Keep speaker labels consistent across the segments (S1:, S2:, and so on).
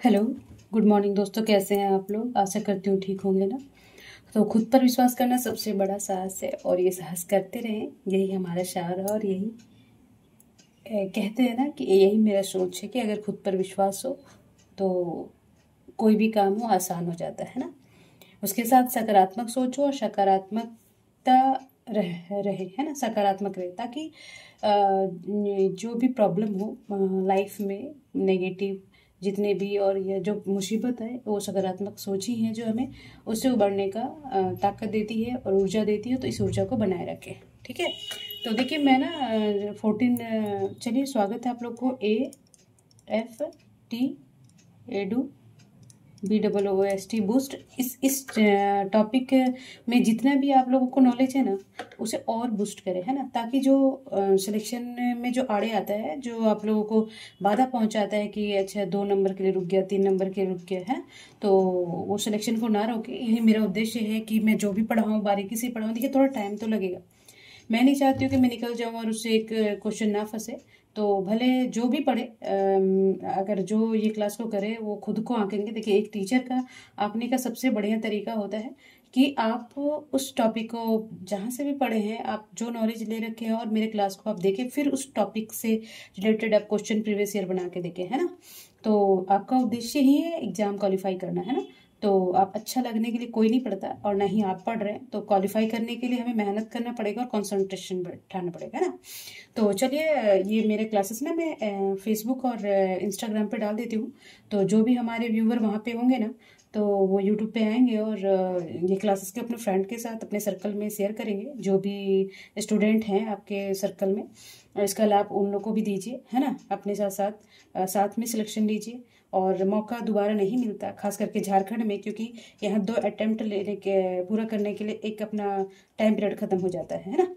S1: Hello, good morning दोस्तों। कैसे हैं आप लोग? आशा करती हूँ ठीक होंगे ना। तो खुद पर विश्वास करना सबसे बड़ा साहस है और ये साहस करते रहें, यही हमारा शार है। और यही कहते हैं ना कि यही मेरा सोच है कि अगर खुद पर विश्वास हो तो कोई भी काम हो आसान हो जाता है ना। उसके साथ सकारात्मक सोचो और सकारात्मकता रहे है ना, सकारात्मक रहे, ताकि जो भी प्रॉब्लम हो लाइफ में, नेगेटिव जितने भी और ये जो मुसीबत है, वो सकारात्मक सोच ही है जो हमें उससे उबरने का ताकत देती है और ऊर्जा देती है। तो इस ऊर्जा को बनाए रखें, ठीक है। तो देखिए मैं ना 14 चलिए स्वागत है आप लोग को AFT एडू BOOST बूस्ट। इस टॉपिक में जितना भी आप लोगों को नॉलेज है ना, उसे और बूस्ट करें, है ना, ताकि जो सिलेक्शन में जो आड़े आता है, जो आप लोगों को बाधा पहुंचाता है कि अच्छा 2 नंबर के लिए रुक गया, 3 नंबर के लिए रुक गया है, तो वो सिलेक्शन को ना रोके। यही मेरा उद्देश्य है कि मैं जो भी पढ़ाऊँ बारीकी से पढ़ाऊँ। देखिए थोड़ा टाइम तो लगेगा, मैं नहीं चाहती हूँ कि मैं निकल जाऊँ और उससे एक क्वेश्चन ना फंसे। तो भले जो भी पढ़े, अगर जो ये क्लास को करे वो खुद को आंकेंगे। देखिए एक टीचर का आंकने का सबसे बढ़िया तरीका होता है कि आप उस टॉपिक को जहाँ से भी पढ़े हैं, आप जो नॉलेज ले रखे हैं और मेरे क्लास को आप देखें, फिर उस टॉपिक से रिलेटेड आप क्वेश्चन प्रीवियस ईयर बना के देखें, है ना। तो आपका उद्देश्य ही है एग्जाम क्वालिफाई करना, है ना। तो आप अच्छा लगने के लिए कोई नहीं पढ़ता और ना ही आप पढ़ रहे हैं। तो क्वालिफाई करने के लिए हमें मेहनत करना पड़ेगा और कंसंट्रेशन बैठाना पड़ेगा, है ना। तो चलिए ये मेरे क्लासेस ना मैं फेसबुक और इंस्टाग्राम पे डाल देती हूँ। तो जो भी हमारे व्यूवर वहाँ पे होंगे ना, तो वो यूट्यूब पे आएंगे और ये क्लासेस के अपने फ्रेंड के साथ अपने सर्कल में शेयर करेंगे। जो भी स्टूडेंट हैं आपके सर्कल में, इसका लाभ उन लोग को भी दीजिए, है ना। अपने साथ साथ साथ में सिलेक्शन लीजिए। और मौका दोबारा नहीं मिलता, खास करके झारखंड में, क्योंकि यहाँ 2 अटेम्प्ट लेने के पूरा करने के लिए एक अपना टाइम पीरियड खत्म हो जाता है ना।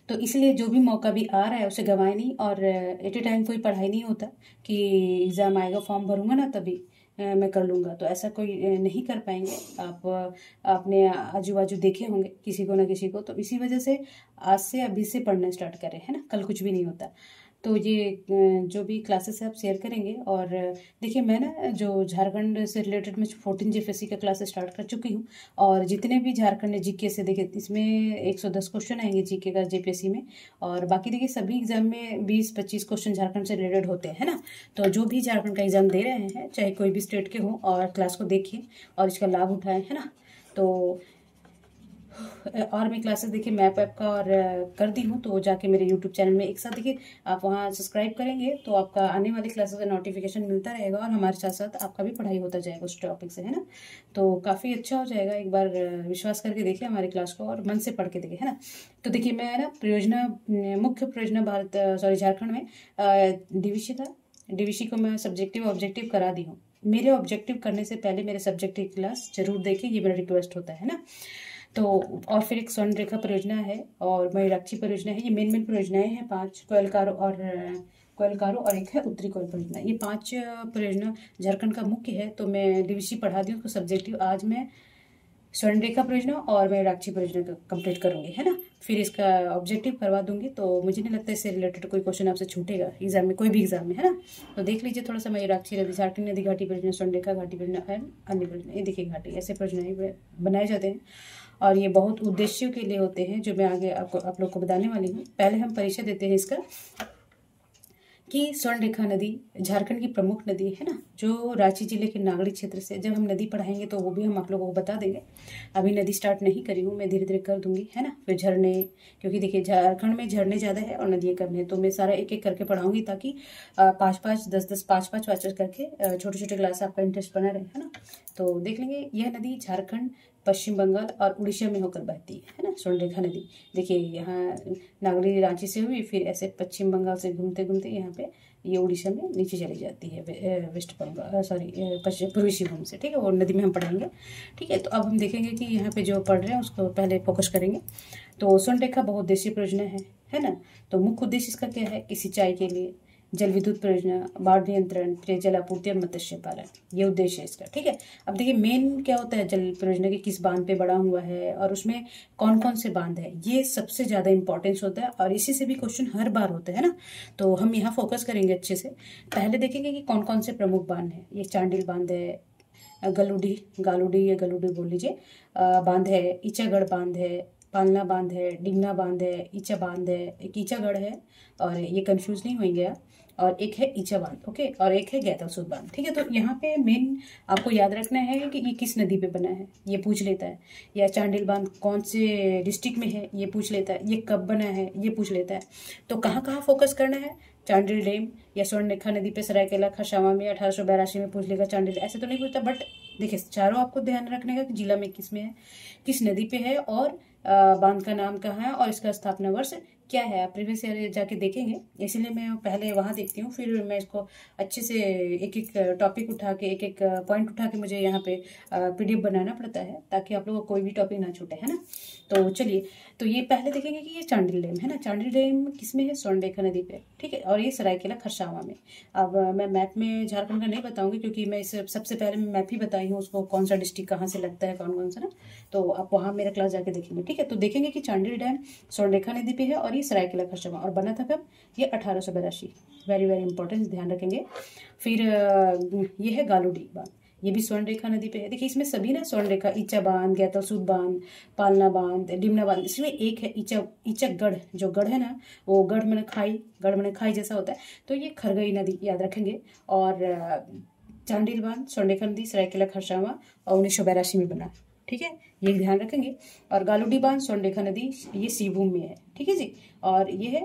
S1: तो इसलिए जो भी मौका भी आ रहा है उसे गंवाए नहीं। और एट ए टाइम कोई पढ़ाई नहीं होता कि एग्ज़ाम आएगा फॉर्म भरूंगा ना तभी मैं कर लूँगा, तो ऐसा कोई नहीं कर पाएंगे। आप आपने आजू बाजू देखे होंगे किसी को ना किसी को। तो इसी वजह से आज से अभी से पढ़ना स्टार्ट करें, है ना, कल कुछ भी नहीं होता। तो ये जो भी क्लासेस है आप शेयर करेंगे। और देखिए मैं ना जो झारखंड से रिलेटेड मैं 14 GFSC का क्लास स्टार्ट कर चुकी हूँ। और जितने भी झारखंड GK से, देखिए इसमें 110 क्वेश्चन आएंगे GK का JPSC में। और बाकी देखिए सभी एग्जाम में 20-25 क्वेश्चन झारखंड से रिलेटेड होते हैं ना। तो जो भी झारखंड का एग्जाम दे रहे हैं, चाहे कोई भी स्टेट के हों, और क्लास को देखिए और इसका लाभ उठाएं, है ना। तो और मैं क्लासेस देखिए मैप ऐप का और कर दी हूँ, तो जाके मेरे यूट्यूब चैनल में एक साथ देखिए आप वहाँ सब्सक्राइब करेंगे तो आपका आने वाली क्लासेस का नोटिफिकेशन मिलता रहेगा और हमारे साथ साथ आपका भी पढ़ाई होता जाएगा उस टॉपिक से, है ना। तो काफ़ी अच्छा हो जाएगा। एक बार विश्वास करके देखिए हमारी क्लास को और मन से पढ़ के देखिए, है ना। तो देखिए मैं ना मुख्य परियोजना झारखंड में DVC था। DVC को मैं सब्जेक्टिव ऑब्जेक्टिव करा दी हूँ। मेरे ऑब्जेक्टिव करने से पहले मेरे सब्जेक्टिव क्लास जरूर देखिए, ये मेरा रिक्वेस्ट होता है ना। तो और फिर एक स्वर्ण रेखा परियोजना है और मयूराक्षी परियोजना है। ये मेन परियोजनाएं हैं 5, कोयलकारो और एक है उत्तरी कोयल परियोजना। ये 5 परियोजना झारखंड का मुख्य है। तो मैं DVC पढ़ा दी उसको सब्जेक्टिव। आज मैं स्वर्ण रेखा परियोजना और मयूराक्षी परियोजना कंप्लीट करूंगी, है ना। फिर इसका ऑब्जेक्टिव करवा दूंगी। तो मुझे नहीं लगता इससे रिलेटेड कोई क्वेश्चन आपसे छूटेगा एग्जाम में, कोई भी एग्जाम में, है ना। तो देख लीजिए थोड़ा सा मयूराक्षी नदी, झारखंड नदी घाटी परियोजना, स्वर्ण रेखा घाटी परियोजना एंड अन्य परियोजना। ये देखिए घाटी, ऐसे परियोजनाएं बनाए जाते हैं और ये बहुत उद्देश्यों के लिए होते हैं, जो मैं आगे आप लोग को बताने वाली हूँ। पहले हम परिचय देते हैं इसका कि स्वर्ण रेखा नदी झारखंड की प्रमुख नदी है ना, जो रांची जिले के नागड़ी क्षेत्र से। जब हम नदी पढ़ाएंगे तो वो भी हम आप लोगों को बता देंगे। अभी नदी स्टार्ट नहीं करी हूँ, मैं धीरे धीरे कर दूंगी, है ना। फिर झरने, क्योंकि देखिए झारखंड में झरने ज़्यादा है और नदियाँ कम है, तो मैं सारा एक एक करके पढ़ाऊंगी ताकि 5-5, 10-10, 5-5 करके छोटे छोटे क्लास आपका इंटरेस्ट बना रहे, है ना। तो देख लेंगे यह नदी झारखंड, पश्चिम बंगाल और उड़ीसा में होकर बहती है ना, स्वर्ण रेखा नदी। देखिए यहाँ नागरी रांची से हुई, फिर ऐसे पश्चिम बंगाल से घूमते घूमते यहाँ पे ये उड़ीसा में नीचे चली जाती है, वेस्ट बंगाल पश्चिम पूर्वी सिंहभूम से, ठीक है। वो नदी में हम पढ़ाएंगे, ठीक है। तो अब हम देखेंगे कि यहाँ पे जो पढ़ रहे हैं उसको पहले फोकस करेंगे। तो स्वर्ण रेखा बहुउद्देशीय परियोजना है ना। तो मुख्य उद्देश्य इसका क्या है कि सिंचाई के लिए जल विद्युत परियोजना, बाढ़ नियंत्रण, पेयजल आपूर्ति और मत्स्य पालन, ये उद्देश्य है इसका। ठीक है, अब देखिए मेन क्या होता है जल परियोजना की, किस बांध पे बड़ा हुआ है और उसमें कौन कौन से बांध है, ये सबसे ज़्यादा इंपॉर्टेंस होता है और इसी से भी क्वेश्चन हर बार होते हैं ना। तो हम यहाँ फोकस करेंगे अच्छे से। पहले देखेंगे कि कौन कौन से प्रमुख बांध है। ये चांडिल बांध है, गालूडी या गलूडी बोल लीजिए बांध है, ईचागढ़ बांध है, पालना बांध है, डिमना बांध है, ईचा बांध है, एक ईचागढ़ है और ये कंफ्यूज नहीं होंगे आप, और एक है ईचा बांध। ओके, और एक है गैतासूद बांध। ठीक है, तो यहाँ पे मेन आपको याद रखना है कि ये किस नदी पे बना है, ये पूछ लेता है। या चांडिल बांध कौन से डिस्ट्रिक्ट में है, ये पूछ लेता है। ये कब बना है, ये पूछ लेता है। तो कहाँ कहाँ फोकस करना है, चांडिल डैम या स्वर्णरेखा नदी पे सरायकेला खरसावां में 1882 में पूछ लेगा चांडिल, ऐसे तो नहीं पूछता। बट देखिए चारों आपको ध्यान रखने का कि जिला में किस में है, किस नदी पे है और बांध का नाम कहाँ है और इसका स्थापना वर्ष क्या है। आप प्रीवियस ईयर जाके देखेंगे, इसलिए मैं पहले वहाँ देखती हूँ, फिर मैं इसको अच्छे से एक एक टॉपिक उठा के, एक एक पॉइंट उठा के मुझे यहाँ पे पीडीएफ बनाना पड़ता है ताकि आप लोगों को कोई भी टॉपिक ना छूटे, है ना। तो चलिए, तो ये पहले देखेंगे कि ये चांडिल डैम है ना, चांडिल डैम किसमें है, स्वर्णरेखा नदी पे। ठीक है, और ये सरायकेला खरसावां में। अब मैं मैप में झारखंड का नहीं बताऊंगी क्योंकि मैं इस सबसे पहले मैं मैप ही बताई हूँ उसको, कौन सा डिस्ट्रिक्ट कहाँ से लगता है, कौन कौन सा ना। तो आप वहाँ मेरा क्लास जाके देखेंगे। ठीक है, तो देखेंगे कि चांडिल डैम स्वर्णरेखा नदी पे है और ये सरायकेला खरसावां, और बना था कब, ये 1882। वेरी वेरी इंपॉर्टेंट, ध्यान रखेंगे। फिर ये है गालूडी बांध, ये भी स्वर्णरेखा नदी पे है। देखिए इसमें सभी ना स्वर्णरेखा, ईचा बांध, गैतासूद बांध, पालना बांध, डिमना बांध, इसमें एक है ईचकगढ़। जो गढ़ है ना, वो गढ़ मैंने खाई, गढ़ मैंने खाई जैसा होता है, तो ये खरगई नदी याद रखेंगे। और चांडिल बांध स्वर्णरेखा नदी सरायकेला खरसावां और 1982 में बना। ठीक है, ये ध्यान रखेंगे। और गालूडी बांध स्वर्णरेखा नदी ये सिवूम में है। ठीक है जी, और ये है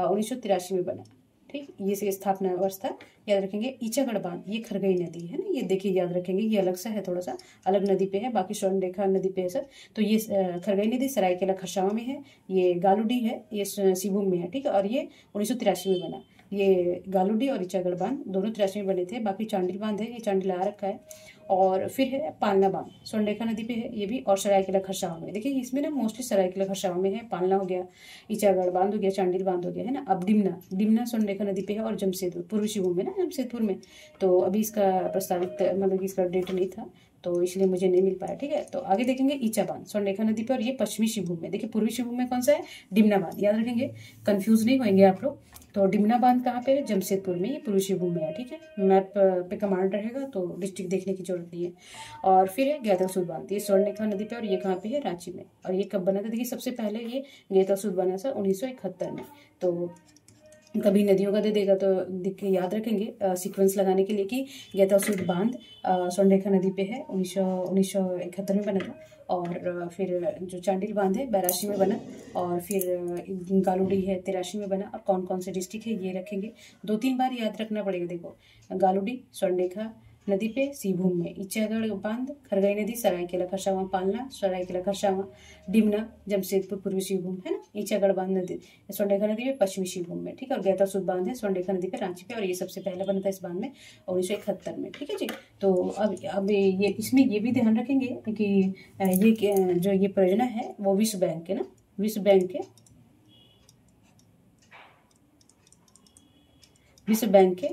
S1: 1983 में बना। ठीक, ये से स्थापना वर्ष था, याद रखेंगे। ईचागढ़ बांध ये खरगई नदी है ना, ये देखिए याद रखेंगे, ये अलग सा है, थोड़ा सा अलग नदी पे है, बाकी स्वर्णरेखा नदी पे है सर। तो ये खरगई नदी सरायकेला खरसावां में है, ये गालूडी है, ये सिवूम में है। ठीक है, और ये 1983 में बना। ये गालूडी और ईचागढ़ बांध दोनों 83 में बने थे। बाकी चांडिल बांध है, ये चांडिल आ रखा है। और फिर है पालना बांध स्वर्णरेखा नदी पे है ये भी, और सरायकेला खरसावां में। देखिए इसमें ना मोस्टली सरायकेला खरसावां में है, पालना हो गया, ईचागढ़ बांध हो गया, चांडिल बांध हो गया, है ना। अब डिमना स्वर्णरेखा नदी पे है और जमशेदपुर पूर्वी सिंहभूम में ना, जमशेदपुर में। तो अभी इसका प्रस्तावित मतलब कि इसका डेट नहीं था, तो इसलिए मुझे नहीं मिल पाया। ठीक है, तो आगे देखेंगे ईचा बांध स्वर्णरेखा नदी पे और ये पश्चिमी सिंहभूम में। देखिए पूर्वी सिंहभूम में कौन सा है, डिमना बांध, याद रखेंगे, कंफ्यूज नहीं होंगे आप लोग। तो डिमना बांध कहाँ पे है, जमशेदपुर में, ये पूर्वी सिंहभूम में है। ठीक है, मैप पे कमांड रहेगा तो डिस्ट्रिक्ट देखने की जरूरत नहीं है। और फिर है गैतासूद बांध, ये स्वर्णरेखा नदी पे और ये कहाँ पे है, रांची में। और ये कब बना था, देखिए सबसे पहले ये गैतासूद बना था 1971 में। तो कभी नदियों का दे देगा तो याद रखेंगे सीक्वेंस लगाने के लिए कि गैतासूद बांध स्वर्णरेखा नदी पे है, 1971 में बना था। और फिर जो चांडिल बांध है 82 में बना, और फिर गालूडी है 83 में बना। और कौन कौन से डिस्ट्रिक्ट है ये रखेंगे, 2-3 बार याद रखना पड़ेगा। देखो गालूडी स्वर्णरेखा नदी पे सिंहभूम में, ईचागढ़ बांध खरगई नदी सरायकेला खरसावां, पालना सरायकेला खरसावां, डिमना जमशेदपुर पूर्वी सिंहभूम है ना, ईचागढ़ बांध नदी स्वर्णरेखा नदी पे पश्चिमी सिंहभूम में। ठीक है, और गैतासूद बांध है स्वर्णरेखा नदी पे रांची पे, और ये सबसे पहले बना था इस बांध में 1971 में। ठीक है जी, तो अब ये इसमें ये भी ध्यान रखेंगे कि ये जो ये परियोजना है वो विश्व बैंक के ना, विश्व बैंक के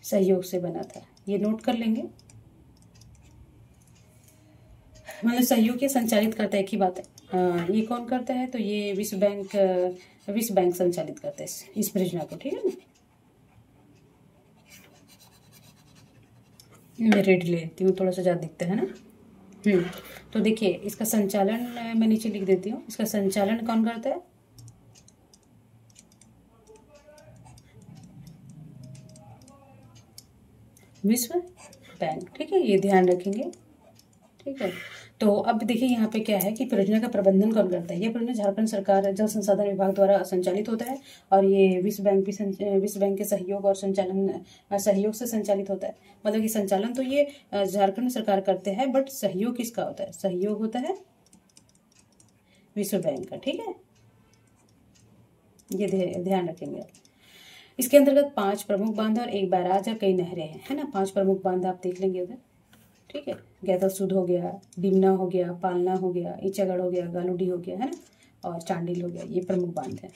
S1: सहयोग से बना था, ये नोट कर लेंगे। मतलब सहयोग या संचालित करता है, एक ही बात है। ये कौन करता है, तो ये विश्व बैंक संचालित करता है इस परियोजना को। ठीक है ना, मैं रेड ले लेती हूँ, थोड़ा सा ज़्यादा दिखता है ना। तो देखिए इसका संचालन मैं नीचे लिख देती हूँ, इसका संचालन कौन करता है, विश्व बैंक। ठीक है, ये ध्यान रखेंगे। ठीक है, तो अब देखिए यहाँ पे क्या है कि परियोजना का प्रबंधन कौन करता है। यह परियोजना झारखंड सरकार जल संसाधन विभाग द्वारा संचालित होता है, और ये विश्व बैंक के सहयोग और सहयोग से संचालित होता है। मतलब कि संचालन तो ये झारखंड सरकार करते हैं, बट सहयोग किसका होता है, सहयोग होता है विश्व बैंक का। ठीक है, ये ध्यान रखेंगे। इसके अंतर्गत 5 प्रमुख बांध और 1 बैराज और कई नहरें हैं, है ना। 5 प्रमुख बांध आप देख लेंगे उधर। ठीक है, गैतासूद हो गया, डिमना हो गया, पालना हो गया, ईचागढ़ हो गया, गालूडी हो गया, है ना, और चांडिल हो गया, ये प्रमुख बांध है।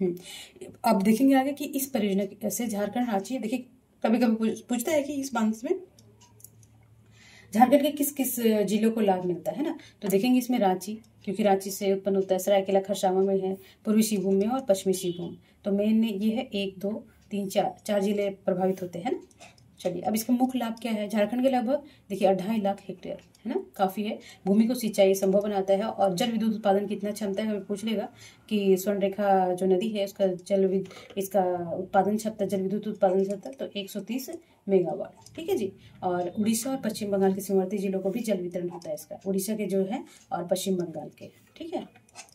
S1: अब देखेंगे आगे कि इस परियोजना से झारखंड रांची, देखिए कभी कभी पूछता है कि इस बांध में झारखंड के किस किस जिलों को लाभ मिलता है ना। तो देखेंगे इसमें रांची, क्योंकि रांची से उत्पन्न होता है, सरायकेला खरसावां में है, पूर्वी सिंहभूम में और पश्चिमी सिंहभूम। तो मेन ये है 1 2 3 4 जिले प्रभावित होते हैं ना। चलिए अब इसका मुख्य लाभ क्या है। झारखंड के लगभग देखिए 2.5 लाख हेक्टेयर है ना, काफ़ी है। भूमि को सिंचाई संभव बनाता है और जल विद्युत उत्पादन कितना क्षमता है हमें पूछ लेगा कि स्वर्णरेखा जो नदी है उसका इसका उत्पादन क्षमता, जल विद्युत उत्पादन क्षमता तो 130 मेगावाट, ठीक है जी। और उड़ीसा और पश्चिम बंगाल के सीमावर्ती जिलों को भी जल वितरण होता है इसका, उड़ीसा के जो है और पश्चिम बंगाल के, ठीक है।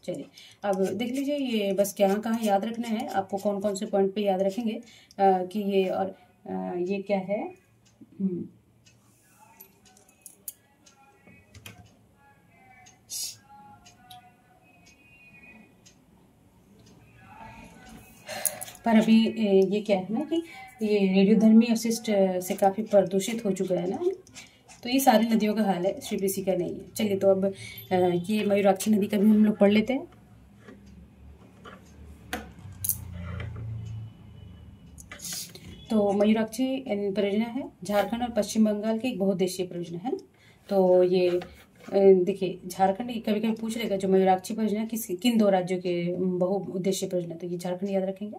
S1: चलिए अब देख लीजिए, ये बस कहाँ कहाँ याद रखना है आपको, कौन कौन से पॉइंट पे याद रखेंगे कि ये और ये क्या है। पर अभी ये क्या है ना कि ये रेडियोधर्मी अवशिष्ट से काफ़ी प्रदूषित हो चुका है ना, तो ये सारी नदियों का हाल है, सिर्फ इसी का नहीं है। चलिए तो अब ये मयूराक्षी नदी का भी हम लोग पढ़ लेते हैं। तो मयूराक्षी परियोजना है झारखंड और पश्चिम बंगाल की एक बहुउद्देशीय परियोजना है ना। तो ये देखिए झारखंड कभी कभी पूछ लेगा जो मयूराक्षी परियोजना किन 2 राज्यों के बहुउद्देशीय परियोजना, तो ये झारखंड याद रखेंगे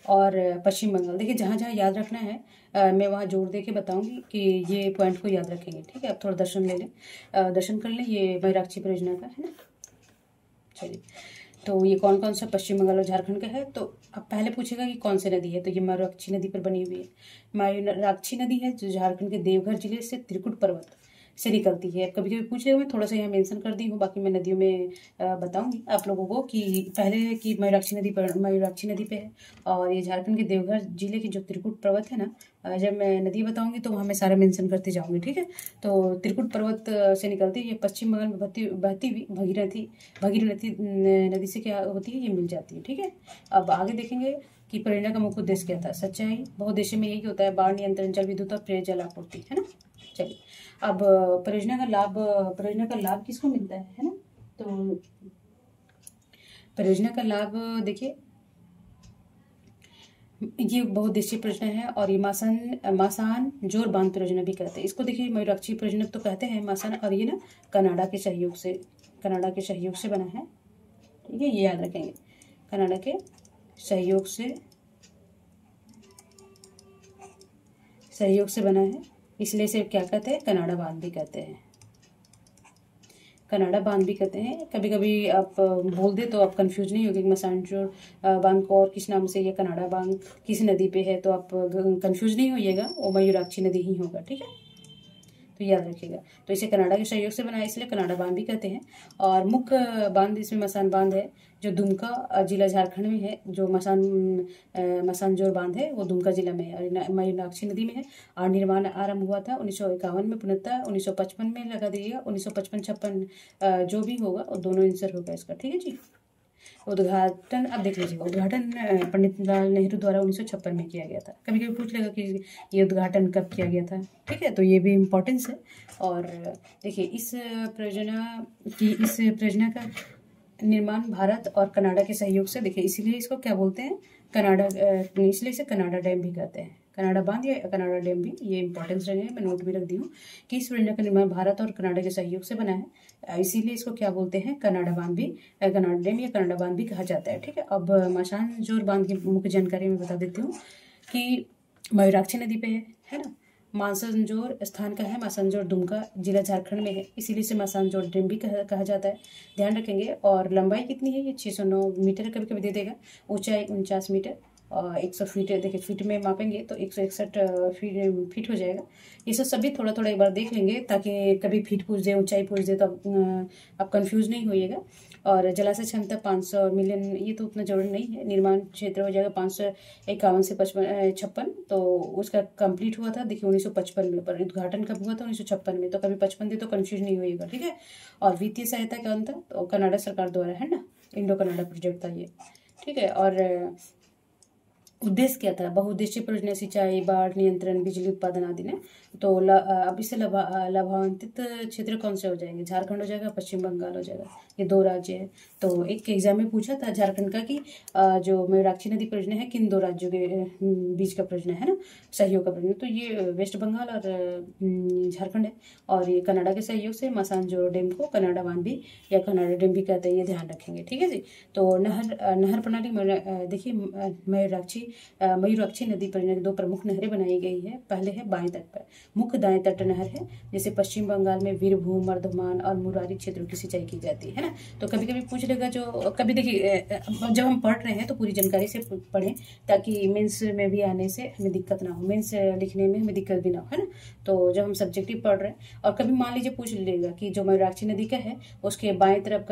S1: और पश्चिम बंगाल। देखिए जहाँ जहाँ याद रखना है मैं वहाँ जोड़ दे के बताऊँगी कि ये पॉइंट को याद रखेंगे, ठीक है। अब थोड़ा दर्शन ले लें, दर्शन कर लें, ये मयूराक्षी परियोजना का है ना। चलिए तो ये कौन कौन सा पश्चिम बंगाल और झारखंड का है। तो अब पहले पूछेगा कि कौन सी नदी है, तो ये मयूराक्षी नदी पर बनी हुई है। मयूराक्षी नदी है जो झारखंड के देवघर जिले से त्रिकुट पर्वत से निकलती है। कभी कभी पूछ रहे हुए थोड़ा सा यहाँ मेंशन कर दी हूँ, बाकी मैं नदियों में बताऊंगी आप लोगों को कि पहले की मयूराक्षी नदी पे है। और ये झारखंड के देवघर जिले की जो त्रिकुट पर्वत है ना, जब मैं नदी बताऊंगी तो वहाँ मैं सारा मेंशन करते जाऊंगी, ठीक है। तो त्रिकुट पर्वत से निकलती है, ये पश्चिम बंगाल में बहती हुई भगीरथी नदी से क्या होती है, ये मिल जाती है, ठीक है। अब आगे देखेंगे कि परियोजना का मुख्य उद्देश्य क्या था। सच्चाई बहुउद्देश्य में यही होता है, बाढ़ नियंत्रण, जल विद्युत और पेयजल आपूर्ति, है ना। चलिए अब परियोजना का लाभ किसको मिलता है ना। तो परियोजना का लाभ देखिए, ये बहुउद्देशीय परियोजना है और ये मासान जोर बांध परियोजना भी कहते हैं इसको। देखिए मयूराक्षी परियोजना तो कहते हैं मासान, और ये ना कनाडा के सहयोग से बना है, ठीक है, ये याद रखेंगे, कनाडा के सहयोग से बना है, इसलिए इसे क्या कहते हैं, कनाडा बांध भी कहते हैं। कनाडा बांध भी कहते हैं। कभी कभी आप बोल दे तो आप कंफ्यूज नहीं होगी मसानजोर बांध को और किस नाम से, या कनाडा बांध किस नदी पे है, तो आप कंफ्यूज नहीं होइएगा, वो मयूराक्षी नदी ही होगा, ठीक है, तो याद रखिएगा। तो इसे कनाडा के सहयोग से बना है, इसलिए कनाडा बांध भी कहते हैं। और मुख्य बांध इसमें मसान बांध है जो दुमका जिला झारखंड में है, जो मसानजोर बांध है वो दुमका जिला में है और मयूराक्षी नदी में है। और निर्माण आरंभ हुआ था 1951 में, पुनः 1955 में लगा दिया, 1955-56 जो भी होगा वो दोनों आंसर होगा इसका, ठीक है जी। उद्घाटन अब देख लीजिएगा, उद्घाटन पंडित जवाहरलाल नेहरू द्वारा 1956 में किया गया था। कभी कभी पूछ लेगा कि ये उद्घाटन कब किया गया था, ठीक है, तो ये भी इम्पोर्टेंस है। और देखिए इस परियोजना का निर्माण भारत और कनाडा के सहयोग से, देखिए इसीलिए इसको क्या बोलते हैं, कनाडा, इसलिए इसे कनाडा डैम भी कहते हैं, कनाडा बांध या कनाडा डैम भी, ये इंपॉर्टेंस रहेंगे, मैं नोट भी रख दी हूँ कि इस परियोजना का निर्माण भारत और कनाडा के सहयोग से बना है, इसीलिए इसको क्या बोलते हैं, कनाडा बांध भी, कनाडा डैम या कनाडा बांध भी कहा जाता है, ठीक है। अब मासानजोर बांध की मुख्य जानकारी मैं बता देती हूँ कि मयूराक्षी नदी पे है ना। मासानजोर स्थान का है, मासानजोर दुमका जिला झारखंड में है, इसीलिए इसे मासानजोर डैम भी कहा जाता है, ध्यान रखेंगे। और लंबाई कितनी है, ये 609 मीटर कभी कभी दे देगा, ऊंचाई 49 मीटर और 100 फीट, देखिए फीट में मापेंगे तो 161 फीट हो जाएगा। ये सब सभी थोड़ा थोड़ा एक बार देख लेंगे ताकि कभी फीट पूछ दे, ऊंचाई पूछ दे तो आप कंफ्यूज नहीं होइएगा। और जलाशय क्षमता 500 मिलियन, ये तो उतना जरूरी नहीं है। निर्माण क्षेत्र हो जाएगा 551 से 56, तो उसका कंप्लीट हुआ था देखिए 1955 में, पर उद्घाटन कब हुआ था 1956 में, तो कभी 55 दे तो कंफ्यूज नहीं होइएगा, ठीक है। और वित्तीय सहायता कौन था, तो कनाडा सरकार द्वारा है ना, इंडो कनाडा प्रोजेक्ट था ये, ठीक है। और उद्देश्य क्या था, बहुउद्देशीय परियोजना, सिंचाई, बाढ़ नियंत्रण, बिजली उत्पादन आदि ने। तो अब इससे लाभान्वित क्षेत्र कौन से हो जाएंगे, झारखंड हो जाएगा, पश्चिम बंगाल हो जाएगा, ये 2 राज्य है। तो एक एग्जाम में पूछा था झारखंड का कि जो मयूराक्षी नदी परियोजना है किन 2 राज्यों के बीच का परियोजना है ना, सहयोग का परियोजना। तो ये वेस्ट बंगाल और झारखंड है। और ये कनाडा के सहयोग से मासांजोर डैम को कनाडा बांध भी या कनाडा डैम भी कहते हैं, ये ध्यान रखेंगे, ठीक है जी। तो नहर प्रणाली देखिए मयूराक्षी नदी परियोजना की 2 प्रमुख नहरें बनाई गई है। पहले है बाएं तट पर, मुख्य दाएं तट नहर है, जैसे पश्चिम बंगाल में वीरभूम, वर्धमान और मुरारी क्षेत्रों की सिंचाई की जाती है ना। तो कभी कभी पूछ लेगा, जो कभी देखिए जब हम पढ़ रहे हैं तो पूरी जानकारी से पढ़ें, ताकि मेंस में भी आने से हमें दिक्कत ना हो, मेंस लिखने में हमें दिक्कत भी ना हो, है ना। तो जब हम सब्जेक्टिव पढ़ रहे हैं, और कभी मान लीजिए पूछ लेगा कि जो मयूराक्षी नदी का है उसके बाएं तरफ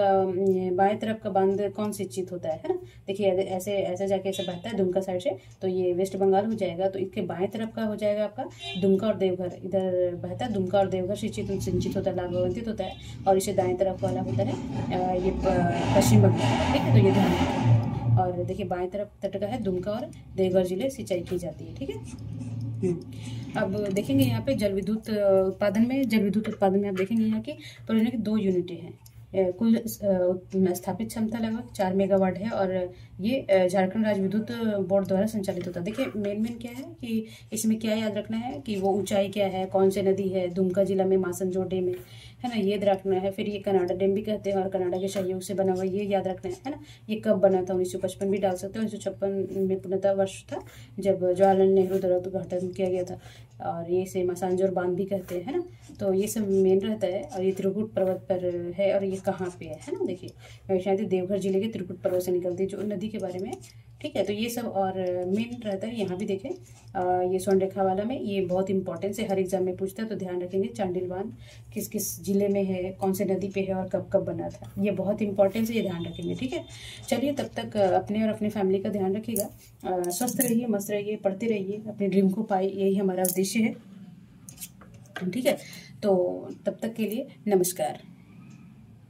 S1: का बांध कौन से चित होता है ना। देखिए ऐसे ऐसे जाके ऐसे बहता है दुमका साइड से, तो ये वेस्ट बंगाल हो जाएगा। तो इसके बाएं तरफ का हो जाएगा आपका दुमका और देवघर, इधर बहता है दुमका और देवघर सिंचित होता है, लाभान्वित होता है। और इसे दाएं तरफ वाला होता है ये पश्चिम बंगाल, ठीक है। तो ये ध्यान रखें। और देखिए बाएं तरफ तट का है दुमका और देवघर जिले सिंचाई की जाती है, ठीक है। अब देखेंगे यहाँ पे जल विद्युत उत्पादन में आप देखेंगे यहाँ की परियोजना की 2 यूनिटें हैं। कुल स्थापित क्षमता लगभग 4 मेगावाट है, और ये झारखंड राज्य विद्युत बोर्ड द्वारा संचालित होता है। देखिए मेन क्या है कि इसमें क्या याद रखना है कि वो ऊंचाई क्या है, कौन सी नदी है, दुमका जिला में मासनजोर डैम है ना, ये याद रखना है। फिर ये कनाडा डैम भी कहते हैं और कनाडा के सहयोग से बना हुआ, ये याद रखना है ना। ये कब बना था, 1955 भी डाल सकते हो। 1956 में पूर्णतः वर्ष था जब जवाहरलाल नेहरू द्वारा उद्घाटन किया गया था। और ये इसे मासांजोर बांध भी कहते हैं, है ना। तो ये सब मेन रहता है। और ये त्रिकुट पर्वत पर है, और ये कहाँ पे है ना। देखिए शायद देवघर जिले के त्रिकुट पर्वत से निकलती है जो नदी के बारे में, ठीक है। तो ये सब और मेन रहता है। यहाँ भी देखें ये स्वर्ण रेखा वाला में ये बहुत इंपॉर्टेंस है, हर एग्जाम में पूछता है, तो ध्यान रखेंगे। चांडिल बांध किस किस जिले में है, कौन से नदी पे है और कब कब बना था, ये बहुत इंपॉर्टेंस है, ये ध्यान रखेंगे, ठीक है। चलिए तब तक अपने और अपने फैमिली का ध्यान रखिएगा, स्वस्थ रहिए, मस्त रहिए, पढ़ते रहिए, अपने ड्रीम को पाए, यही हमारा उद्देश्य है, ठीक है। तो तब तक के लिए नमस्कार।